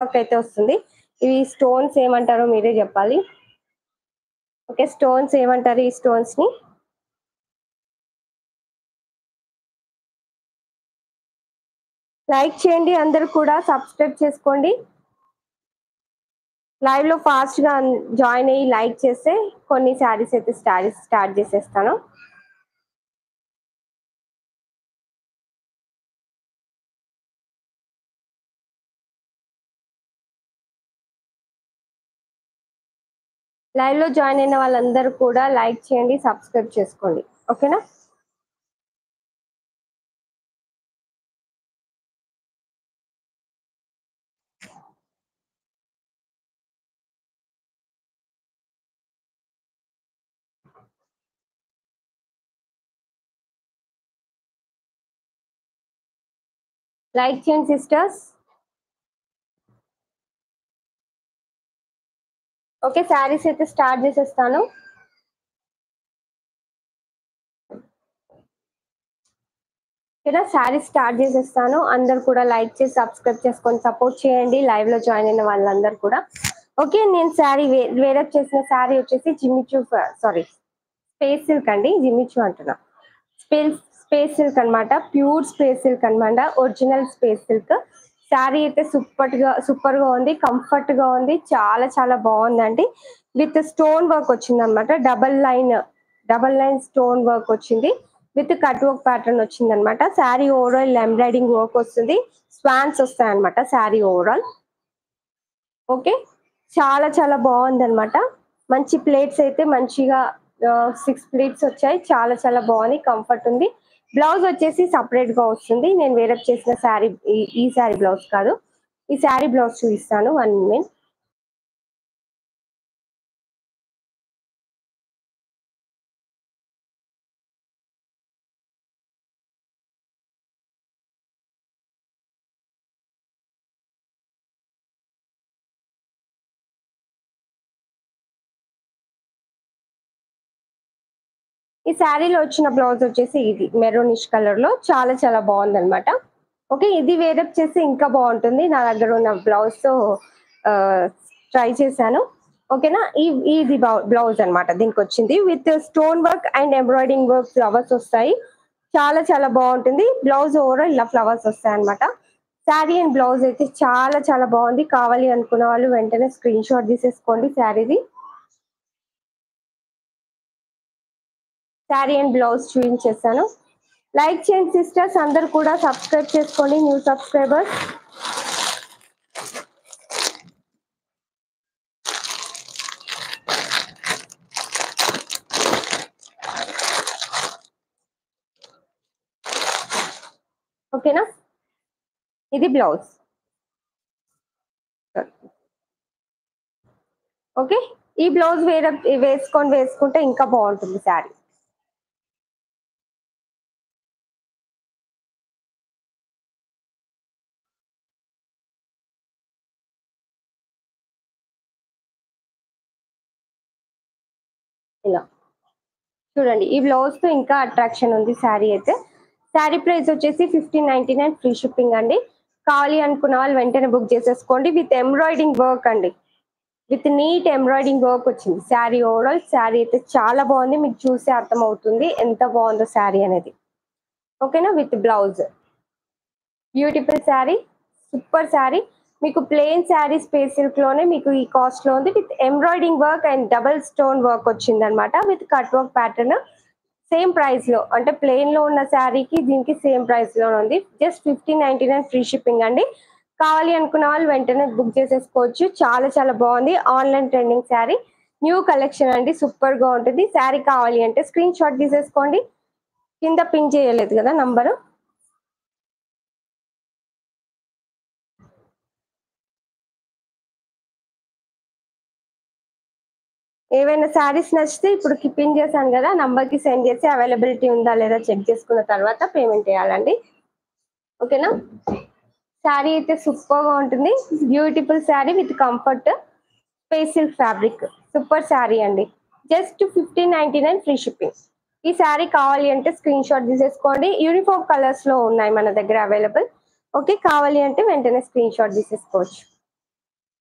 Work అయితే వస్తుంది. ఇవి స్టోన్స్ ఏమంటారో మీరే చెప్పాలి. ఓకే. స్టోన్స్ ఏమంటారు ఈ స్టోన్స్‌ని? లైక్ చేయండి అందరూ కూడా. సబ్స్క్రైబ్ చేసుకోండి. లైవ్‌లో ఫాస్ట్‌గా జాయిన్ అయ్యి లైక్ చేస్తే కొన్ని శారీస్ అయితే స్టార్ట్ చేసేస్తాను. లైవ్‌లో జాయిన్ అయిన వాళ్ళందరూ కూడా లైక్ చేయండి, సబ్స్క్రైబ్ చేసుకోండి. ఓకేనా? లైక్ చేయండి సిస్టర్స్. ఓకే. శారీస్ అయితే స్టార్ట్ చేసేస్తాను. ఓకేనా? శారీస్ స్టార్ట్ చేసేస్తాను. అందరూ కూడా లైక్ చేసి, సబ్స్క్రైబ్ చేసుకొని సపోర్ట్ చేయండి. లైవ్‌లో జాయిన్ అయిన వాళ్ళందరూ కూడా. ఓకే. నేను శారీ వేరప్ చేసిన శారీ వచ్చేసి స్పేస్ సిల్క్ అండి. జిమ్మిచూ అంటున్నా. స్పేస్ సిల్క్ అన్నమాట. ప్యూర్ స్పేస్ సిల్క్ అన్నమాట. Original space silk. శారీ అయితే సూపర్‌గా ఉంది. కంఫర్ట్‌గా ఉంది. చాలా చాలా బాగుందండి. విత్ స్టోన్ వర్క్ వచ్చిందన్నమాట. డబుల్ లైన్ స్టోన్ వర్క్ వచ్చింది. విత్ కట్ వర్క్ ప్యాటర్న్ వచ్చిందన్నమాట. శారీ ఓవరాల్ ఎంబ్రాయిడింగ్ వర్క్ వస్తుంది. స్వాన్స్ వస్తాయన్నమాట శారీ ఓవరాల్. ఓకే. చాలా చాలా బాగుందన్నమాట. మంచి ప్లేట్స్ అయితే మంచిగా 6 ప్లేట్స్ వచ్చాయి. చాలా చాలా బాగుంది. కంఫర్ట్ ఉంది. బ్లౌజ్ వచ్చేసి సెపరేట్‌గా వస్తుంది. నేను వేరప్ చేసిన శారీ ఈ శారీ బ్లౌజ్ కాదు. ఈ శారీ బ్లౌజ్ చూపిస్తాను. 1 మినిట్. ఈ శారీలో వచ్చిన బ్లౌజ్ వచ్చేసి ఇది మెరూనిష్ కలర్ లో చాలా చాలా బాగుందన్నమాట. ఓకే. ఇది వేరప్ చేసి ఇంకా బాగుంటుంది. నా దగ్గర ఉన్న బ్లౌజ్ తో ట్రై చేశాను. ఓకేనా? ఇది బ్లౌజ్ అన్నమాట దీనికి వచ్చింది. With stone work and embroidering work flowers వస్తాయి. చాలా చాలా బాగుంటుంది. బ్లౌజ్ ఓవరాల్ ఇలా ఫ్లవర్స్ వస్తాయి అన్నమాట. శారీ అండ్ బ్లౌజ్ అయితే చాలా చాలా బాగుంది. కావాలి అనుకున్న వాళ్ళు వెంటనే స్క్రీన్ షాట్ తీసేసుకోండి శారీది. శారీ అండ్ బ్లౌజ్ చూపించేస్తాను. లైక్ చేయండి సిస్టర్స్. అందరూ కూడా సబ్స్క్రైబ్ చేసుకోండి. New subscribers. ఓకేనా? ఇది బ్లౌజ్. ఓకే. ఈ బ్లౌజ్ వేసుకుంటే ఇంకా బాగుంటుంది శారీ. ఇలా చూడండి. ఈ బ్లౌజ్ తో ఇంకా అట్రాక్షన్ ఉంది శారీ అయితే. శారీ ప్రైస్ వచ్చేసి 1599 ఫ్రీ షిప్పింగ్ అండి. కావాలి అనుకున్న వాళ్ళు వెంటనే బుక్ చేసేసుకోండి. విత్ ఎంబ్రాయిడింగ్ వర్క్ అండి. విత్ నీట్ ఎంబ్రాయిడింగ్ వర్క్ వచ్చింది. శారీ ఓవరాల్ శారీ అయితే చాలా బాగుంది. మీకు చూస్తే అర్థమవుతుంది ఎంత బాగుందో శారీ అనేది. ఓకేనా? With blouse. Beautiful sari. Super sari. మీకు ప్లెయిన్ శారీ స్పేస్ సిల్క్ లోనే మీకు ఈ కాస్ట్ లో ఉంది. With embroidering work and double stone work వచ్చిందనమాట. With cut work pattern. Same price లో అంటే ప్లెయిన్ లో ఉన్న శారీకి దీనికి సేమ్ ప్రైస్ లో ఉంది. జస్ట్ 1599 ఫ్రీ షిప్పింగ్ అండి. కావాలి అనుకున్న వాళ్ళు వెంటనే బుక్ చేసేసుకోవచ్చు. చాలా చాలా బాగుంది. Online trending sari. New collection అండి. సూపర్ గా ఉంటుంది. శారీ కావాలి అంటే స్క్రీన్ షాట్ తీసేసుకోండి. కింద పిన్ చేయలేదు కదా నంబరు. ఏవైనా శారీస్ నచ్చితే ఇప్పుడు పిన్ చేశాను కదా, నంబర్ కి సెండ్ చేసి అవైలబిలిటీ ఉందా లేదా చెక్ చేసుకున్న తర్వాత పేమెంట్ చేయాలండి. ఓకేనా? శారీ అయితే సూపర్ గా ఉంటుంది. Beautiful sari with comfort. Space silk fabric. Super sari అండి. Just 1599 free shipping. ఈ శారీ కావాలి అంటే స్క్రీన్ షాట్ తీసేసుకోండి. యూనిఫామ్ కలర్స్ లో ఉన్నాయి మన దగ్గర అవైలబుల్. ఓకే. కావాలి అంటే వెంటనే స్క్రీన్ షాట్ తీసేసుకోవచ్చు.